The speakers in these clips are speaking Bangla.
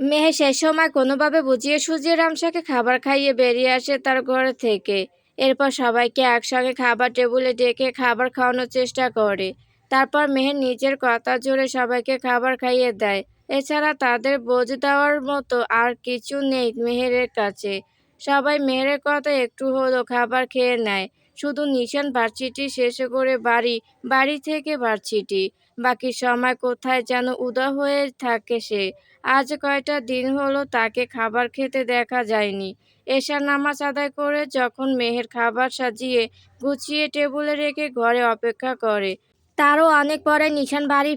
মেহে সে সময় কোনোভাবে বুঝিয়ে সুঝিয়ে রামসাকে খাবার খাইয়ে বেরিয়ে আসে তার ঘর থেকে। এরপর সবাইকে একসঙ্গে খাবার টেবিলে ডেকে খাবার খাওয়ানোর চেষ্টা করে। তারপর মেহের নিজের কথা জোরে সবাইকে খাবার খাইয়ে দেয়। এছাড়া তাদের বোঝ দেওয়ার মতো আর কিছু নেই মেহেরের কাছে। সবাই মেহেরের কথা একটু হলেও খাবার খেয়ে নেয়। শুধু নিশান ভার্সিটি শেষে করে বাড়ি থেকে ভার্সিটি। বাকি সময় কোথায় যেন উধাও হয়ে থাকে সে। আজ কয়টা দিন হলো তাকে খাবার খেতে দেখা যায়নি। এশার নামাজ আদায় করে যখন মেহের খাবার সাজিয়ে গুছিয়ে টেবিলে রেখে ঘরে অপেক্ষা করে, তারও অনেক পরে নিশান বাড়ি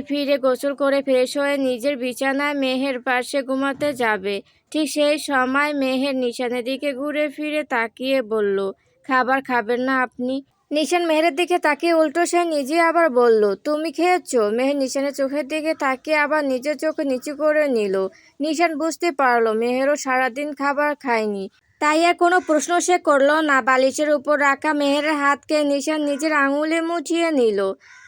ফিরে গোসল করে ফ্রেশ হয়ে নিজের বিছানায় মেহের পাশে ঘুমাতে যাবে। ঠিক সেই সময় মেহের নিশানের দিকে ঘুরে ফিরে তাকিয়ে বলল, খাবার খাবেন না আপনি? নিশান মেহেরের দিকে তাকিয়ে উল্টো সে নিজে আবার বলল, তুমি খেয়েছো? মেহের নিশানের চোখের দিকে তাকিয়ে আবার নিজের চোখ নিচু করে নিল। নিশান বুঝতে পারল মেহেরও সারাদিন খাবার খায়নি। তাই আর কোনো প্রশ্ন সে করল না। বালিশের উপর রাখা মেহেরের হাতকে নিশান নিজের আঙুলে মুঠিয়ে নিল।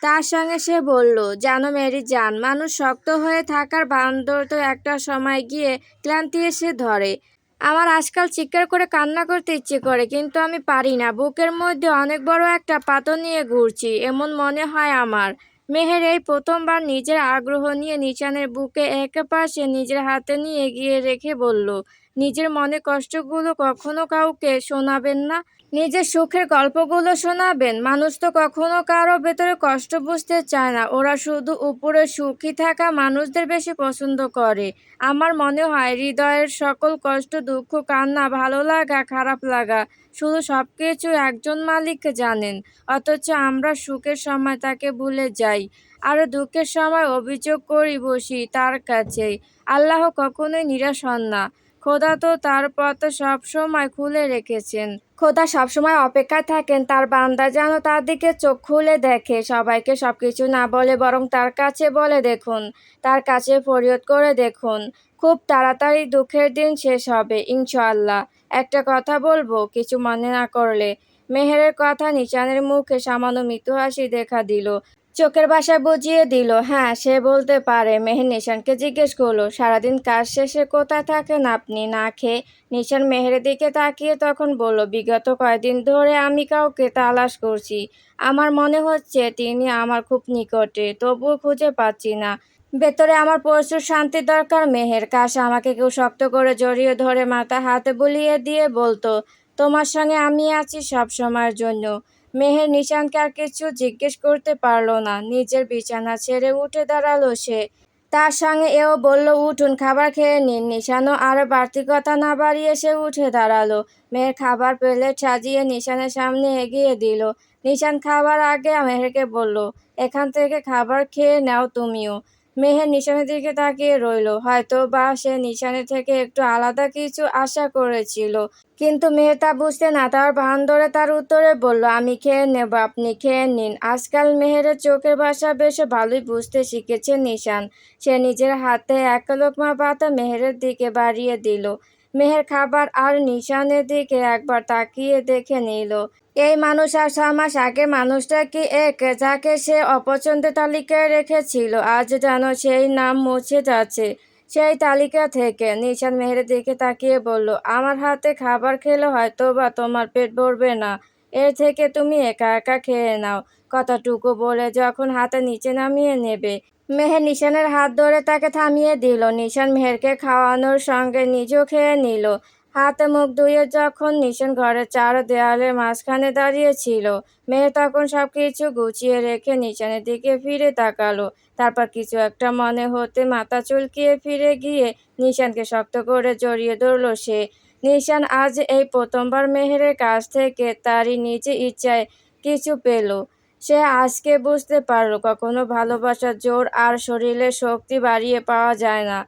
তার সঙ্গে সে বলল, জানো মেরি জান, মানুষ শক্ত হয়ে থাকার বান্দর তো একটা সময় গিয়ে ক্লান্তি এসে ধরে। আমার আজকাল চিৎকার করে কান্না করতে ইচ্ছে করে, কিন্তু আমি পারি না। বুকের মধ্যে অনেক বড় একটা পাথর নিয়ে ঘুরছি এমন মনে হয় আমার। মেহের এই প্রথমবার নিজের আগ্রহ নিয়ে নিশানের বুকে একপাশে নিজের হাতে নিয়ে এগিয়ে রেখে বলল, নিজের মনে কষ্টগুলো কখনো কাউকে শোনাবেন না? নিজের সুখের গল্পগুলো শোনাবেন? মানুষ তো কখনো কারো ভেতরে কষ্ট বুঝতে চায় না, ওরা শুধু উপরে সুখী থাকা মানুষদের বেশি পছন্দ করে। আমার মনে হয় হৃদয়ের সকল কষ্ট, দুঃখ, কান্না, ভালো লাগা, খারাপ লাগা, শুধু সবকিছু একজন মালিক জানেন। অথচ আমরা সুখের সময় তাকে ভুলে যাই, আর দুঃখের সময় অভিযোগ করি বসি তার কাছেই। আল্লাহ কখনোই নিরাশ হন না। খোদা তো তার পথ সবসময় খুলে রেখেছেন। খোদা সবসময় অপেক্ষায় থাকেন তার বান্দা যেন তার দিকে চোখ খুলে দেখে। সবাইকে সবকিছু না বলে বরং তার কাছে বলে দেখুন, তার কাছে ফরিয়াদ করে দেখুন। খুব তাড়াতাড়ি দুঃখের দিন শেষ হবে ইনশাআল্লাহ। একটা কথা বলবো, কিছু মনে না করলে? মেহেরের কথা নিশানের মুখে সামান্য মৃদু হাসি দেখা দিল। চোখের ভাষায় বুঝিয়ে দিল, হ্যাঁ সে বলতে পারে। মেহের নিশানকে জিজ্ঞেস করলো, সারাদিন কাজ শেষে কোথায় থাকেন আপনি না খেয়ে? নিশান মেহেরের দিকে তাকিয়ে তখন বলল, বিগত কয়েকদিন ধরে আমি কাউকে তালাশ করছি। আমার মনে হচ্ছে তিনি আমার খুব নিকটে, তবুও খুঁজে পাচ্ছি না। ভেতরে আমার প্রচুর শান্তির দরকার মেহের। কাশ আমাকে কেউ শক্ত করে জড়িয়ে ধরে মাথা হাতে বুলিয়ে দিয়ে বলতো, তোমার সঙ্গে আমি আছি সব সময়ের জন্য। মেহের নিশানকে আর কিছু জিজ্ঞেস করতে পারল না। নিজের বিছানা ছেড়ে উঠে দাঁড়ালো সে। তার সঙ্গে এও বলল, উঠুন খাবার খেয়ে নিন। নিশানও আর বাড়তি কথা না বাড়িয়ে সে উঠে দাঁড়ালো। মেহের খাবার প্লেট সাজিয়ে নিশানের সামনে এগিয়ে দিল। নিশান খাবার আগে মেহেরকে বলল, এখান থেকে খাবার খেয়ে নাও তুমিও। মেহের নিশানের দিকে তাকিয়ে রইল। হয়তো বা সে নিশানের থেকে একটু আলাদা কিছু আশা করেছিল, কিন্তু মেহের তা বুঝতে না তার ভান ধরে তার উত্তরে বলল, আমি খেয়ে নেব, আপনি খেয়ে নিন। আজকাল মেহেরের চোখের ভাষা বেশ ভালোই বুঝতে শিখেছে নিশান। সে নিজের হাতে এক লোকমা ভাত মেহেরের দিকে বাড়িয়ে দিল। মেহের খাবার আর নিশানের দিকে একবার তাকিয়ে দেখে নিল। এই মানুষ আর 6 মাস আগের মানুষটা কি এক, যাকে সে অপছন্দের তালিকায় রেখেছিল? আজ যেন সেই নাম মুছে যাচ্ছে সেই তালিকা থেকে। নিশান মেহেরের দিকে তাকিয়ে বলল, আমার হাতে খাবার খেলে হয়তো বা তোমার পেট ভরবে না, এর থেকে তুমি একা একা খেয়ে নাও। কথাটুকু বলে যখন হাতে নিচে নামিয়ে নেবে, মেহের নিশানের হাত ধরে তাকে থামিয়ে দিল। নিশান মেহেরকে খাওয়ানোর সঙ্গে নিজেও খেয়ে নিল। হাতে মুখ ধুয়ে যখন নিশান ঘরের চার দেয়ালের মাঝখানে দাঁড়িয়েছিল, মেহের তখন সবকিছু গুছিয়ে রেখে নিশানের দিকে ফিরে তাকালো। তারপর কিছু একটা মনে হতে মাথা চুলকিয়ে ফিরে গিয়ে নিশানকে শক্ত করে জড়িয়ে ধরল সে। নিশান আজ এই প্রথমবার মেহেরের কাছ থেকে তারই নিজে ইচ্ছায় কিছু পেল। সে আজকে বুঝতে পারল, কখনো ভালোবাসার জোর আর শরীরের শক্তি বাড়িয়ে পাওয়া যায় না।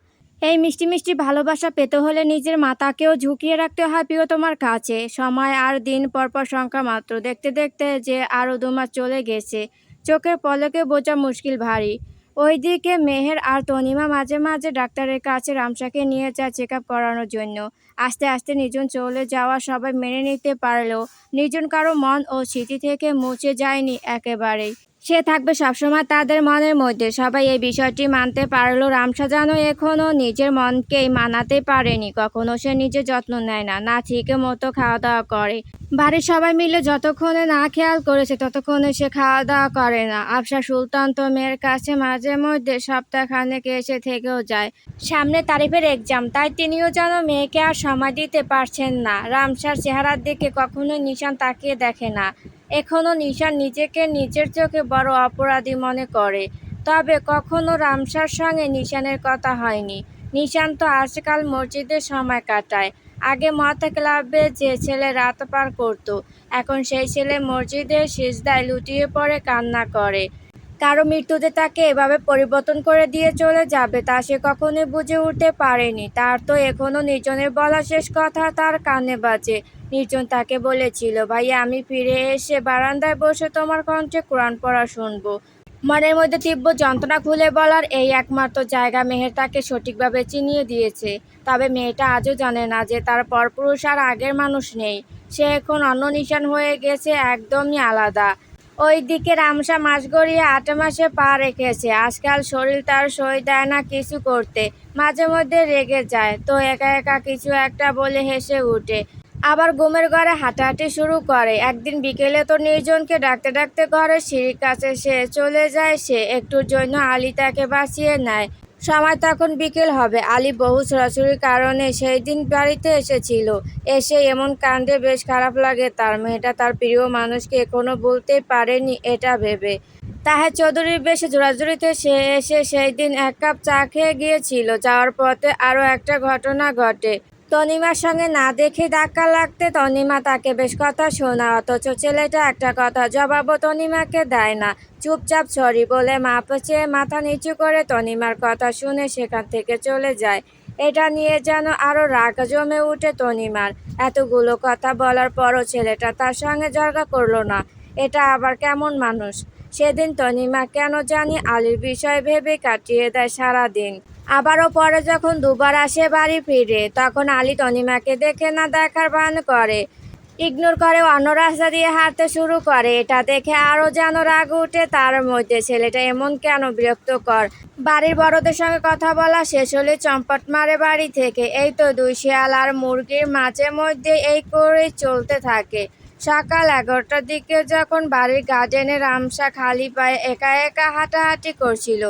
এই মিষ্টি মিষ্টি ভালোবাসা পেতে হলে নিজের মাথাকেও ঝুঁকিয়ে রাখতে হয় প্রিয়তমার কাছে। সময় আর দিন পরপর সংখ্যা মাত্র। দেখতে দেখতে যে আরও 2 মাস চলে গেছে, চোখের পলকে বোঝা মুশকিল ভারী। ওইদিকে মেহের আর তনিমা মাঝে মাঝে ডাক্তারের কাছে রামসাকে নিয়ে যায় চেক আপ করানোর জন্য। আস্তে আস্তে নির্জন চলে যাওয়া সবাই মেনে নিতে পারলেও নির্জন কারো মন ও স্মৃতি থেকে মুছে যায়নি একেবারেই। সে থাকবে সবসময় তাদের মনের মধ্যে। সবাই এই বিষয়টি মানতে পারলেও রামসা যেন এখনও নিজের মনকেই মানাতে পারেনি। কখনো সে নিজের যত্ন নেয় না, না ঠিক মতো খাওয়া দাওয়া করে। বাড়ির সবাই মিলে যতক্ষণে না খেয়াল করেছে ততক্ষণে সে খাওয়া দাওয়া করে না। আফসার সুলতান তো মেয়ের কাছে মাঝে মধ্যে সপ্তাহখানেক এসে থেকেও যায়। সামনে তারিফের এক্সাম, তাই তিনিও যেন মেয়েকে আর সময় দিতে পারছেন না। রামসার চেহারার দিকে কখনোই নিশান তাকিয়ে দেখে না। এখনও নিশান নিজেকে নিজের চোখে বড় অপরাধী মনে করে। তবে কখনো রামসার সঙ্গে নিশানের কথা হয়নি। নিশান তো আজকাল মসজিদে সময় কাটায়। আগে মদ ক্লাবে যে ছেলে রাত পার করত, এখন সেই ছেলে মসজিদের সিজদায় লুটিয়ে পড়ে কান্না করে। কারো মৃত্যুতে তাকে এভাবে পরিবর্তন করে দিয়ে চলে যাবে তা সে কখনোই বুঝে উঠতে পারেনি। তার তো এখনো নির্জনের বলা শেষ কথা তার কানে বাজে। নির্জন তাকে বলেছিল, ভাইয়া আমি ফিরে এসে বারান্দায় বসে তোমার কণ্ঠে কোরআন পড়া শুনবো। মনের মধ্যে তীব্র যন্ত্রণা খুলে বলার এই একমাত্র জায়গা মেহের তাকে সঠিকভাবে চিনিয়ে দিয়েছে। তবে মেয়েটা আজও জানে না যে তার পরপুরুষ আর আগের মানুষ নেই। সে এখন অন্য নিশান হয়ে গেছে, একদমই আলাদা। ওইদিকে রামসা মাস গড়িয়ে 8 মাসে পা রেখেছে। আজকাল শরীর তার সই দেয় না কিছু করতে। মাঝে মধ্যে রেগে যায়, তো একা একা কিছু একটা বলে হেসে উঠে। আবার ঘুমের ঘরে হাঁটাহাঁটি শুরু করে। একদিন বিকেলে তো নির্জনকে ডাকতে ডাকতে ঘরের সিঁড়ির কাছে সে চলে যায়। সে একটুর জন্য আলী তাকে বাঁচিয়ে নেয়। সময় তখন বিকেল হবে। আলী বহু ছোড়াছুড়ির কারণে সেই দিন বাড়িতে এসেছিল। এসে এমন কাণ্ডে বেশ খারাপ লাগে তার। মেয়েটা তার প্রিয় মানুষকে এখনো বলতে পারেনি এটা ভেবে। তাহের চৌধুরীর বেশে জোরাজুরিতে সে এসে সেই দিন 1 কাপ চা খেয়ে গিয়েছিল। যাওয়ার পথে আরও একটা ঘটনা ঘটে। তনিমার সঙ্গে না দেখে ধাক্কা লাগতে তনিমা তাকে বেশ কথা শোনায়, অথচ ছেলেটা একটা কথা জবাবও তনিমাকে দেয় না। চুপচাপ সরি বলে মাপ চেয়ে মাথা নিচু করে তনিমার কথা শুনে সেখান থেকে চলে যায়। এটা নিয়ে যেন আরও রাগ জমে উঠে তনিমার। এতগুলো কথা বলার পরও ছেলেটা তার সঙ্গে ঝগড়া করলো না, এটা আবার কেমন মানুষ। সেদিন তনিমা কেন জানি আলীর বিষয় ভেবে কাটিয়ে দেয় সারাদিন। আবারও পরে যখন দুবার আসে বাড়ি ফিরে, তখন আলী তনিমাকে দেখে না দেখার ভান করে, ইগনোর করে অন্য রাস্তা দিয়ে হাঁটতে শুরু করে। এটা দেখে আরও যেন রাগ উঠে তার মধ্যে। ছেলেটা এমন কেন বিরক্তকর। বাড়ির বড়দের সঙ্গে কথা বলা শেষ হলে চম্পট মারে বাড়ি থেকে। এই তো 2 শিয়াল আর মুরগির মাঝে মধ্যে এই করেই চলতে থাকে। সকাল 11টার দিকে যখন বাড়ির গার্ডেনে রামসা খালি পায়ে একা একা হাঁটাহাঁটি করছিল,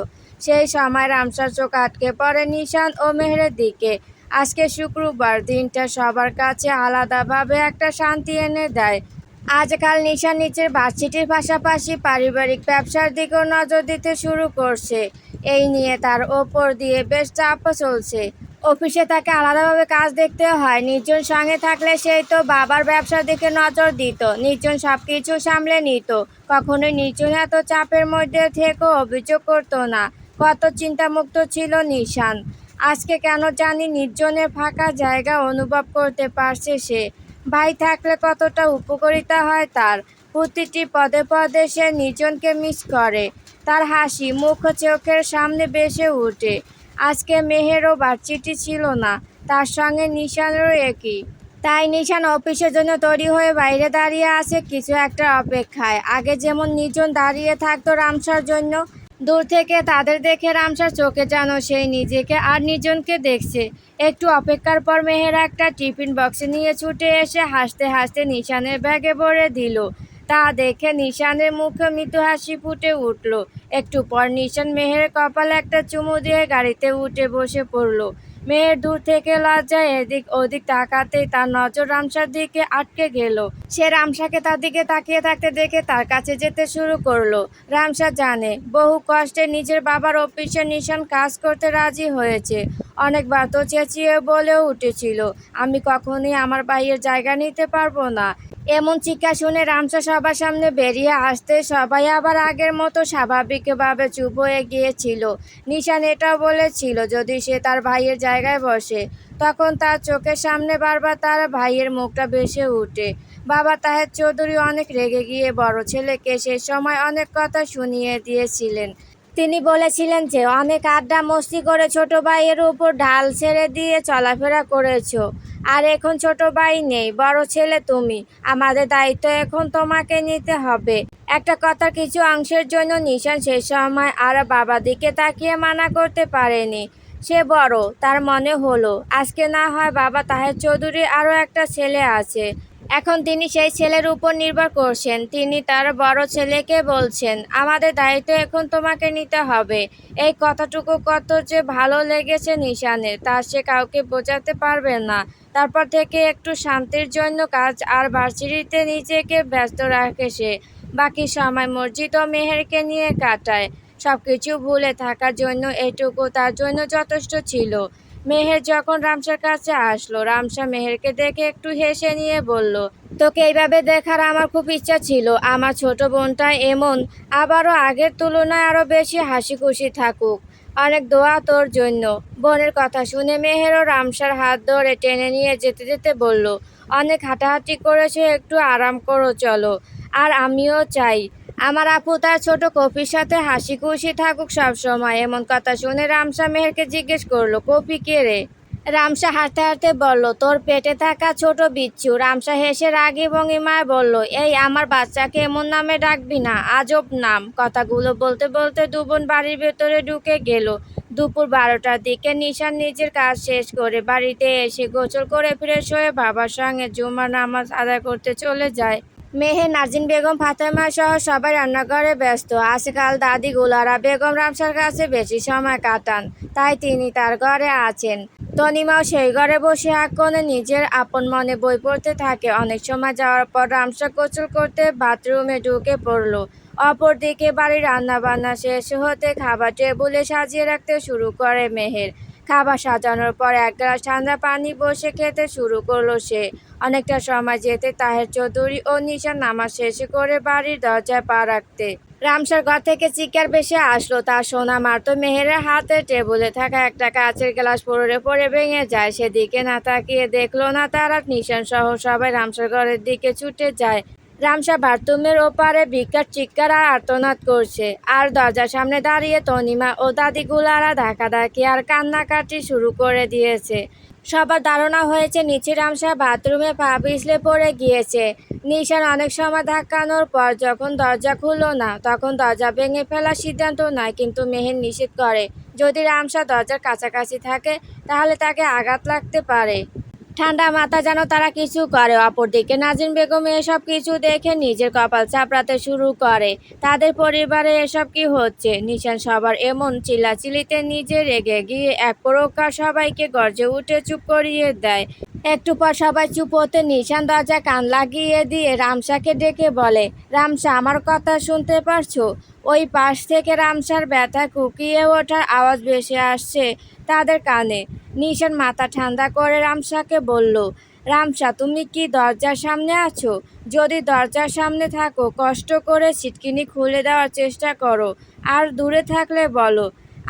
সেই সময় রামসার চোখ আটকে পড়ে নিশান ও মেহেরের দিকে। আজকে শুক্রবার, দিনটা সবার কাছে আলাদাভাবে একটা শান্তি এনে দেয়। আজকাল নিশান নিচের ভার্সিটির পাশাপাশি পারিবারিক ব্যবসার দিকেও নজর দিতে শুরু করছে। এই নিয়ে তার ওপর দিয়ে বেশ চাপও চলছে। অফিসে তাকে আলাদাভাবে কাজ দেখতে হয়। নির্জন সঙ্গে থাকলে সেই তো বাবার ব্যবসার দিকে নজর দিত, নির্জন সব কিছু সামলে নিত। কখনোই নির্জন এত চাপের মধ্যে থেকেও অভিযোগ করতো না। কত চিন্তামুক্ত ছিল নিশান। আজকে কেন জানি নির্জনের ফাঁকা জায়গা অনুভব করতে পারছে সে। ভাই থাকলে কতটা উপকারিতা হয় তার। প্রতিটি পদে পদে সে নির্জনকে মিস করে। তার হাসি মুখ চোখের সামনে ভেসে ওঠে। আজকে মেহেরও ভার্সিটি ছিল না, তার সঙ্গে নিশানেরও একই। তাই নিশান অফিসের জন্য তৈরি হয়ে বাইরে দাঁড়িয়ে আছে কিছু একটা অপেক্ষায়। আগে যেমন নির্জন দাঁড়িয়ে থাকতো রামসার জন্য, দূর থেকে তাদের দেখে রামসার চোখে যেন সেই নিজেকে আর নির্জনকে দেখছে। একটু অপেক্ষার পর মেহের একটা টিফিন বক্সে নিয়ে ছুটে এসে হাসতে হাসতে নিশানের ব্যাগে ভরে দিল। তা দেখে নিশানের মুখে মৃদু হাসি ফুটে উঠল। একটু পর নিশান মেহের কপালে একটা চুমু দিয়ে গাড়িতে উঠে বসে পড়ল। মেহের দূর থেকে লজ্জায় এদিক ওদিক তাকাতেই তার নজর রামসার দিকে আটকে গেল। সে রামসাকে তার দিকে তাকিয়ে থাকতে দেখে তার কাছে যেতে শুরু করলো। রামসা জানে বহু কষ্টে নিজের বাবার অফিসে নিশান কাজ করতে রাজি হয়েছে। অনেকবার তো চেঁচিয়ে বলেও উঠেছিল, আমি কখনোই আমার ভাইয়ের জায়গা নিতে পারবো না। এমন চিৎকার শুনে রামসা সবার সামনে বেরিয়ে আসতে সবাই আবার আগের মতো স্বাভাবিকভাবে চুপ হয়ে গিয়েছিল। নিশান এটাও বলেছিল যদি সে তার ভাইয়ের জায়গায় বসে, তখন তার চোখের সামনে বারবার তার ভাইয়ের মুখটা ভেসে ওঠে। বাবা তাহের চৌধুরী অনেক রেগে গিয়ে বড় ছেলেকে সে সময় অনেক কথা শুনিয়ে দিয়েছিলেন। তিনি বলেছিলেন যে অনেক আড্ডা মস্তি করে ছোট ভাইয়ের উপর ঢাল ছেড়ে দিয়ে চলাফেরা করেছো, আর এখন ছোট ভাই নেই, বড় ছেলে তুমি। আমাদের দায়িত্ব এখন তোমাকে নিতে হবে। একটা কথার কিছু অংশের জন্য নিশান সে সময় আর বাবার দিকে তাকিয়ে মানা করতে পারেনি। সে বড়, তার মনে হলো আজকে না হয় বাবা তাহের চৌধুরীর আরও একটা ছেলে আছে। এখন তিনি সেই ছেলের উপর নির্ভর করছেন। তিনি তার বড় ছেলেকে বলছেন, আমাদের দায়িত্ব এখন তোমাকে নিতে হবে। এই কথাটুকু কত যে ভালো লেগেছে নিশানের, তা সে কাউকে বোঝাতে পারবে না। তারপর থেকে একটু শান্তির জন্য কাজ আর ভার্সিটিতে নিজেকে ব্যস্ত রাখে সে। বাকি সময় মসজিদ ও মেহেরকে নিয়ে কাটায়। সবকিছু ভুলে থাকার জন্য এটুকু তার জন্য যথেষ্ট ছিল। মেহের যখন রামসার কাছে আসলো, রামসা মেহেরকে দেখে একটু হেসে নিয়ে বলল, তোকে এইভাবে দেখার আমার খুব ইচ্ছা ছিল। আমার ছোট বোনটা এমন আবারও আগের তুলনায় আরো বেশি হাসি খুশি থাকুক। অনেক দোয়া তোর জন্য। বোনের কথা শুনে মেহেরও রামসার হাত ধরে টেনে নিয়ে যেতে যেতে বলল, অনেক হাঁটাহাঁটি করেছে, একটু আরাম করো চলো। আর আমিও চাই আমার আপু তার ছোট কপির সাথে হাসি খুশি থাকুক সব সময়। এমন কথা শুনে রামসা মেহেরকে জিজ্ঞেস করলো, কপি কে রে? রামসা হাঁটতে হাঁটতে বলল, তোর পেটে থাকা ছোট বিচ্ছু। রামসা হেসে রাগী ভঙ্গিমায় বলল, এই আমার বাচ্চাকে এমন নামে ডাকবি না, আজব নাম। কথাগুলো বলতে বলতে দুবোন বাড়ির ভেতরে ঢুকে গেল। দুপুর 12টার দিকে নিশান নিজের কাজ শেষ করে বাড়িতে এসে গোসল করে ফ্রেশ হয়ে বাবার সঙ্গে জুমার নামাজ আদায় করতে চলে যায়। মেহের, নাজিন বেগম, ফাতেমা সহ সবাই রান্নাঘরে ব্যস্ত। আজকাল দাদি গুলারা বেগম রামসার কাছে বেশি সময় কাটান, তাই তিনি তার ঘরে আছেন। তনিমাও সেই ঘরে বসে এক কোণে নিজের আপন মনে বই পড়তে থাকে। অনেক সময় যাওয়ার পর রামসা গোসল করতে বাথরুমে ঢুকে পড়ল। অপরদিকে বাড়ির রান্নাবান্না শেষ হতে খাবার টেবিলে সাজিয়ে রাখতে শুরু করে মেহের। খাবার সাজানোর পর এক গ্লাস ঠান্ডা পানি বসে খেতে শুরু করলো সে। অনেকটা সময় যেতে তাহের চৌধুরী ও নিশান নামাজ শেষ করে বাড়ির দরজায় পা রাখতে রামসার ঘর থেকে চিৎকার ভেসে আসলো। তার সোনা মারতো মেহেরের হাতে টেবিলে থাকা একটা কাঁচের গ্লাস পড়ে পড়ে ভেঙে যায়। সেদিকে না তাকিয়ে দেখলো না তারা। নিশান সহ সবাই রামসার ঘরের দিকে ছুটে যায়। রামসা বাথরুমের ওপারে বিকট চিৎকার আর আর্তনাদ করছে। আর দরজার সামনে দাঁড়িয়ে তনিমা ও দাদিগুলারা ধাক্কাধাক্কি আর কান্নাকাটি শুরু করে দিয়েছে। সবার ধারণা হয়েছে নিচে রামসা বাথরুমে পা পিছলে পড়ে গিয়েছে। নিশান অনেক সময় ধাক্কানোর পর যখন দরজা খুলল না, তখন দরজা ভেঙে ফেলার সিদ্ধান্ত নেয়। কিন্তু মেহের নিষেধ করে, যদি রামসা দরজার কাছাকাছি থাকে তাহলে তাকে আঘাত লাগতে পারে। ঠান্ডা মাথা যেন তারা কিছু করে। অপরদিকে নাজিন বেগম এসব কিছু দেখে নিজের কপাল চাপড়াতে শুরু করে। তাদের পরিবারে এসব কি হচ্ছে? নিশান সবার এমন চিল্লাচিল্লিতে নিজে রেগে গিয়ে এক প্রকার সবাইকে গর্জে উঠে চুপ করিয়ে দেয়। একটু পর সবাই চুপ হতে নিশান দরজা কান লাগিয়ে দিয়ে রামসাকে ডেকে বলে, রামসা, আমার কথা শুনতে পারছো? ওই পাশ থেকে রামসার ব্যথা কুকিয়ে ওঠার আওয়াজ ভেসে আসছে তাদের কানে। নিশান মাথা ঠান্ডা করে রামসাকে বলল, রামসা, তুমি কি দরজার সামনে আছো? যদি দরজার সামনে থাকো, কষ্ট করে ছিটকিনি খুলে দেওয়ার চেষ্টা করো। আর দূরে থাকলে বলো,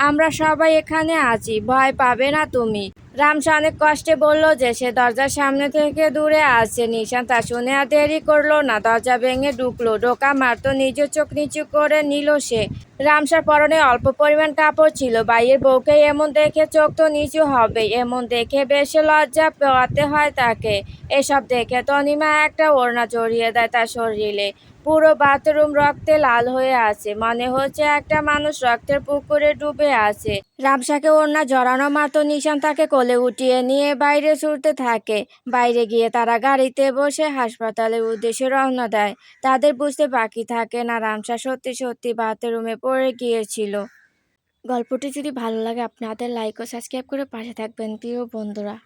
আমরা সবাই এখানে আছি, ভয় পাবে না তুমি। রামসা অনেক কষ্টে বলল যে সে দরজার সামনে থেকে দূরে আছে। নিশান তা শুনে আর দেরি করলো না, দরজা ভেঙে ঢুকলো। ঢোকা মাত্র নিজের চোখ নিচু করে নিল সে। রামসার পরনে অল্প পরিমাণ কাপড় ছিল। ভাইয়ের বউকে এমন দেখে চোখ তো নিচু হবেই, এমন দেখে বেশ লজ্জা পেওয়াতে হয় তাকে। এসব দেখে তনিমা একটা ওড়না জড়িয়ে দেয় তার শরীরে। পুরো বাথরুম রক্তে লাল হয়ে আছে, মনে হচ্ছে একটা মানুষ রক্তের পুকুরে ডুবে আছে। রামসাকে ওড়না জড়ানো মাত্র নিশান তাকে কোলে উঠিয়ে নিয়ে বাইরে ছুটতে থাকে। বাইরে গিয়ে তারা গাড়িতে বসে হাসপাতালের উদ্দেশ্যে রওনা দেয়। তাদের বুঝতে বাকি থাকে না রামসা সত্যি সত্যি বাথরুমে পড়ে গিয়েছিল। গল্পটি যদি ভালো লাগে আপনাদের লাইক ও সাবস্ক্রাইব করে পাশে থাকবেন প্রিয় বন্ধুরা।